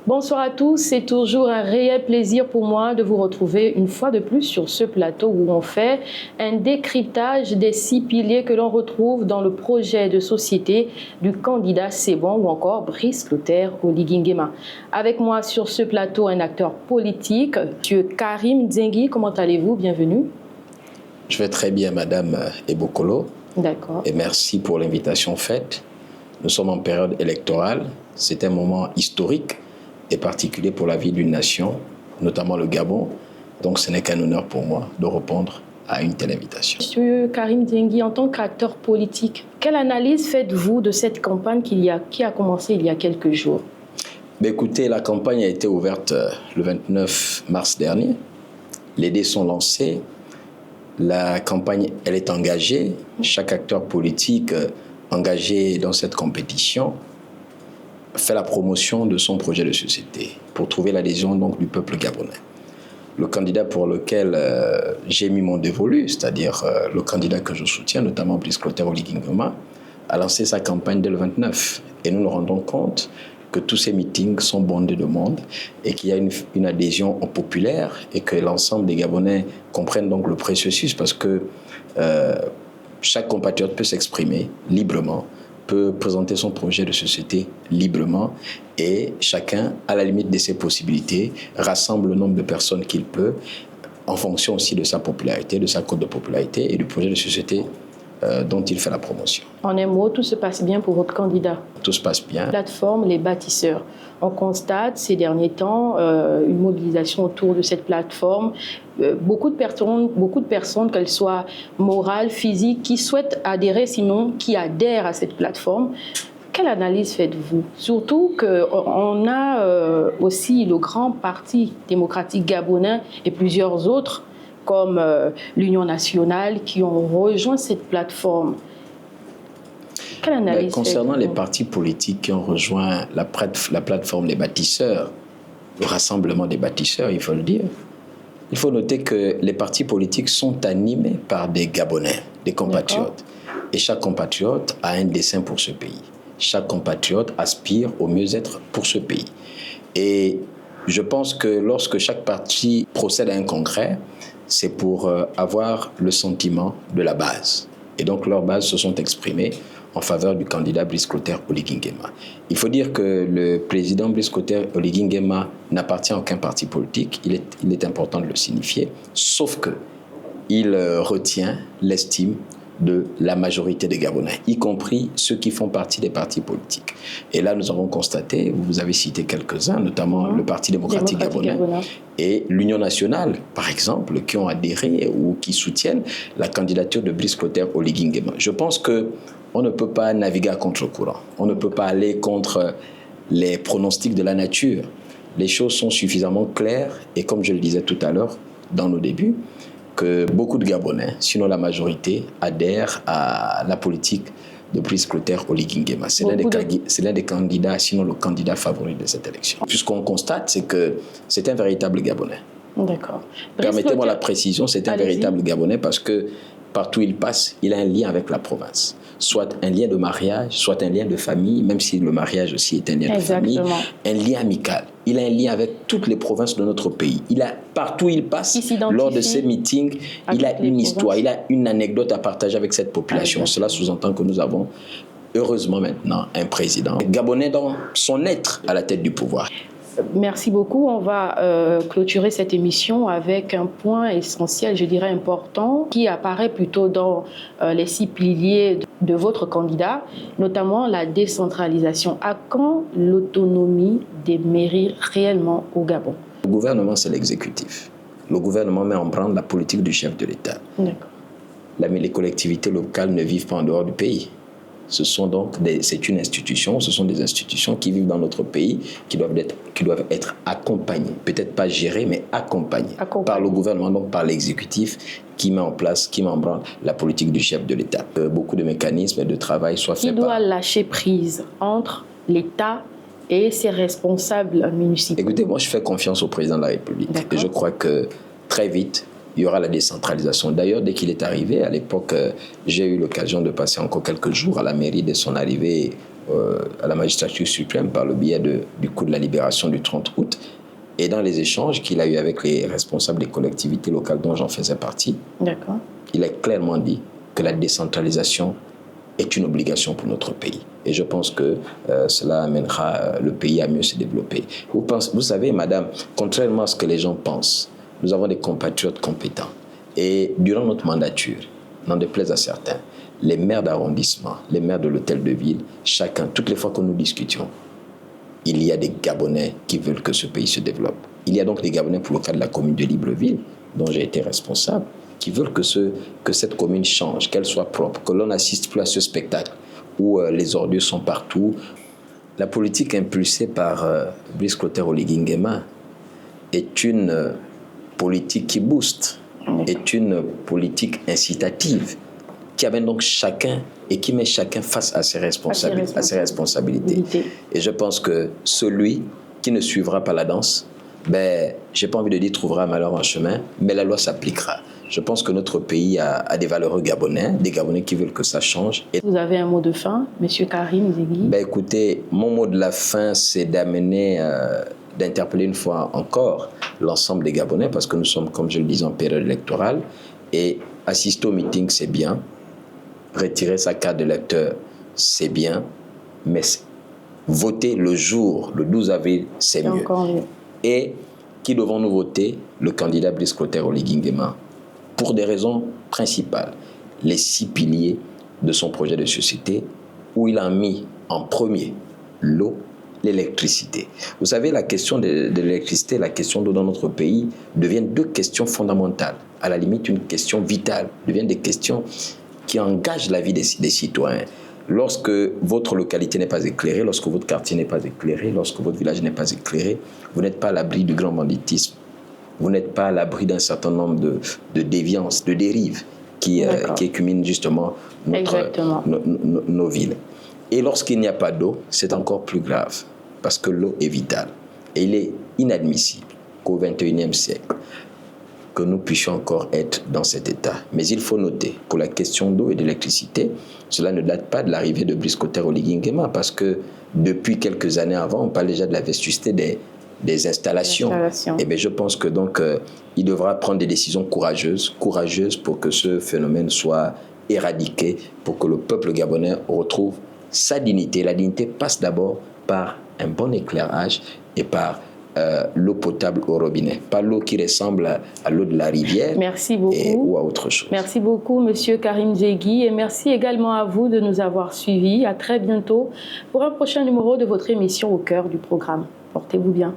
Bonsoir à tous, c'est toujours un réel plaisir pour moi de vous retrouver une fois de plus sur ce plateau où on fait un décryptage des 6 piliers que l'on retrouve dans le projet de société du candidat Sebon ou encore Brice Clotaire Oligui Nguema. Avec moi sur ce plateau, un acteur politique, M. Karim Dzengi. Comment allez-vous? Bienvenue. Je vais très bien, Madame Ebokolo. D'accord. Et merci pour l'invitation faite. Nous sommes en période électorale. C'est un moment historique et particulier pour la vie d'une nation, notamment le Gabon. Donc ce n'est qu'un honneur pour moi de répondre à une telle invitation. Monsieur Karim Dzengi, en tant qu'acteur politique, quelle analyse faites-vous de cette campagne qui a commencé il y a quelques jours? Écoutez, la campagne a été ouverte le 29 mars dernier. Les dés sont lancés. La campagne, elle est engagée. Chaque acteur politique engagé dans cette compétition fait la promotion de son projet de société pour trouver l'adhésion donc du peuple gabonais. Le candidat pour lequel j'ai mis mon dévolu, c'est-à-dire le candidat que je soutiens, notamment Brice Clotaire Oligui Nguema, a lancé sa campagne dès le 29. Et nous nous rendons compte que tous ces meetings sont bondés de monde et qu'il y a une adhésion populaire et que l'ensemble des Gabonais comprennent donc le processus parce que chaque compatriote peut s'exprimer librement, peut présenter son projet de société librement et chacun, à la limite de ses possibilités, rassemble le nombre de personnes qu'il peut en fonction aussi de sa popularité, de sa cote de popularité et du projet de société dont il fait la promotion. En un mot, tout se passe bien pour votre candidat? Tout se passe bien. Plateforme, les bâtisseurs. On constate ces derniers temps une mobilisation autour de cette plateforme. Beaucoup de personnes, qu'elles soient morales, physiques, qui souhaitent adhérer, sinon qui adhèrent à cette plateforme. Quelle analyse faites-vous? Surtout qu'on a aussi le grand parti démocratique gabonais et plusieurs autres, comme l'Union nationale, qui ont rejoint cette plateforme. Quelle analyse concernant les partis politiques qui ont rejoint la plateforme des bâtisseurs, le rassemblement des bâtisseurs, il faut le dire, il faut noter que les partis politiques sont animés par des Gabonais, des compatriotes. Et chaque compatriote a un dessein pour ce pays. Chaque compatriote aspire au mieux-être pour ce pays. Et je pense que lorsque chaque parti procède à un congrès, c'est pour avoir le sentiment de la base. Et donc leurs bases se sont exprimées en faveur du candidat Brice Clotaire Oligui Nguema. Il faut dire que le président Brice Clotaire Oligui Nguema n'appartient à aucun parti politique, il est important de le signifier, sauf qu'il retient l'estime de la majorité des Gabonais, y compris ceux qui font partie des partis politiques. Et là, nous avons constaté, vous avez cité quelques-uns, notamment le Parti démocratique gabonais et l'Union nationale, par exemple, qui ont adhéré ou qui soutiennent la candidature de Brice Clotaire Oligui Nguema. Je pense qu'on ne peut pas naviguer à contre-courant. On ne peut pas aller contre les pronostics de la nature. Les choses sont suffisamment claires et comme je le disais tout à l'heure, dans nos débuts, que beaucoup de Gabonais, sinon la majorité, adhèrent à la politique de Brice Clotaire Oligui Nguema. C'est l'un des candidats, sinon le candidat favori de cette élection. Puisqu'on constate, c'est que c'est un véritable Gabonais. D'accord. Permettez-moi la précision, c'est un véritable Gabonais parce que partout où il passe, il a un lien avec la province. Soit un lien de mariage, soit un lien de famille, même si le mariage aussi est un lien de famille, un lien amical. Il a un lien avec toutes les provinces de notre pays. Partout où il passe, lors de ses meetings, il a une histoire, il a une anecdote à partager avec cette population. Cela sous-entend que nous avons, heureusement maintenant, un président gabonais dans son être à la tête du pouvoir. Merci beaucoup. On va clôturer cette émission avec un point essentiel, je dirais important, qui apparaît plutôt dans les 6 piliers de votre candidat, notamment la décentralisation. À quand l'autonomie des mairies réellement au Gabon? Le gouvernement, c'est l'exécutif. Le gouvernement met en branle la politique du chef de l'État. Les collectivités locales ne vivent pas en dehors du pays. C'est une institution, ce sont des institutions qui vivent dans notre pays, qui doivent être accompagnées, peut-être pas gérées, mais accompagnées par le gouvernement, donc par l'exécutif qui met en place, qui met en branle la politique du chef de l'État. Beaucoup de mécanismes de travail soient faits. Qui doit lâcher prise entre l'État et ses responsables municipaux? Écoutez, moi je fais confiance au président de la République et je crois que très vite, il y aura la décentralisation. D'ailleurs, dès qu'il est arrivé, à l'époque, j'ai eu l'occasion de passer encore quelques jours à la mairie de son arrivée à la magistrature suprême par le biais du coup de la libération du 30 août. Et dans les échanges qu'il a eu avec les responsables des collectivités locales dont j'en faisais partie, il a clairement dit que la décentralisation est une obligation pour notre pays. Et je pense que cela amènera le pays à mieux se développer. Vous savez, madame, contrairement à ce que les gens pensent, nous avons des compatriotes compétents. Et durant notre mandature, n'en déplaise à certains, les maires d'arrondissement, les maires de l'hôtel de ville, chacun, toutes les fois que nous discutions, il y a des Gabonais qui veulent que ce pays se développe. Il y a donc des Gabonais pour le cas de la commune de Libreville, dont j'ai été responsable, qui veulent que cette commune change, qu'elle soit propre, que l'on n'assiste plus à ce spectacle où les ordures sont partout. La politique impulsée par Brice Clotaire Oligui Nguema est une politique qui booste, est une politique incitative, qui amène donc chacun et qui met chacun face à ses responsabilités. Et je pense que celui qui ne suivra pas la danse, j'ai pas envie de dire trouvera malheur en chemin, mais la loi s'appliquera. Je pense que notre pays a des valeureux Gabonais, des Gabonais qui veulent que ça change. Et vous avez un mot de fin, M. Karim Zegui? Écoutez, mon mot de la fin, c'est d'interpeller une fois encore l'ensemble des Gabonais, parce que nous sommes, comme je le disais, en période électorale, et assister au meeting, c'est bien, retirer sa carte d'électeur, c'est bien, mais voter le jour, le 12 avril, c'est mieux. Et qui devons-nous voter? Le candidat Brice Clotaire Oligui Nguema. Pour des raisons principales. Les 6 piliers de son projet de société, où il a mis en premier l'eau, l'électricité. Vous savez, la question de l'électricité, la question d'eau dans notre pays deviennent 2 questions fondamentales. À la limite, une question vitale. Deviennent des questions qui engagent la vie des citoyens. Lorsque votre localité n'est pas éclairée, lorsque votre quartier n'est pas éclairé, lorsque votre village n'est pas éclairé, vous n'êtes pas à l'abri du grand banditisme. Vous n'êtes pas à l'abri d'un certain nombre de déviances, de dérives qui écuminent justement nos villes. Et lorsqu'il n'y a pas d'eau, c'est encore plus grave, parce que l'eau est vitale. Et il est inadmissible qu'au XXIe siècle, que nous puissions encore être dans cet état. Mais il faut noter, pour la question d'eau et d'électricité, cela ne date pas de l'arrivée de Brice Clotaire Oligui Nguema, parce que depuis quelques années avant, on parle déjà de la vétusté des installations. Et bien, je pense que donc il devra prendre des décisions courageuses pour que ce phénomène soit éradiqué, pour que le peuple gabonais retrouve sa dignité. La dignité passe d'abord par un bon éclairage et par l'eau potable au robinet, pas l'eau qui ressemble à l'eau de la rivière. Merci beaucoup. Ou à autre chose. Merci beaucoup, Monsieur Karim Zegui, et merci également à vous de nous avoir suivis. À très bientôt pour un prochain numéro de votre émission Au cœur du programme. Portez-vous bien.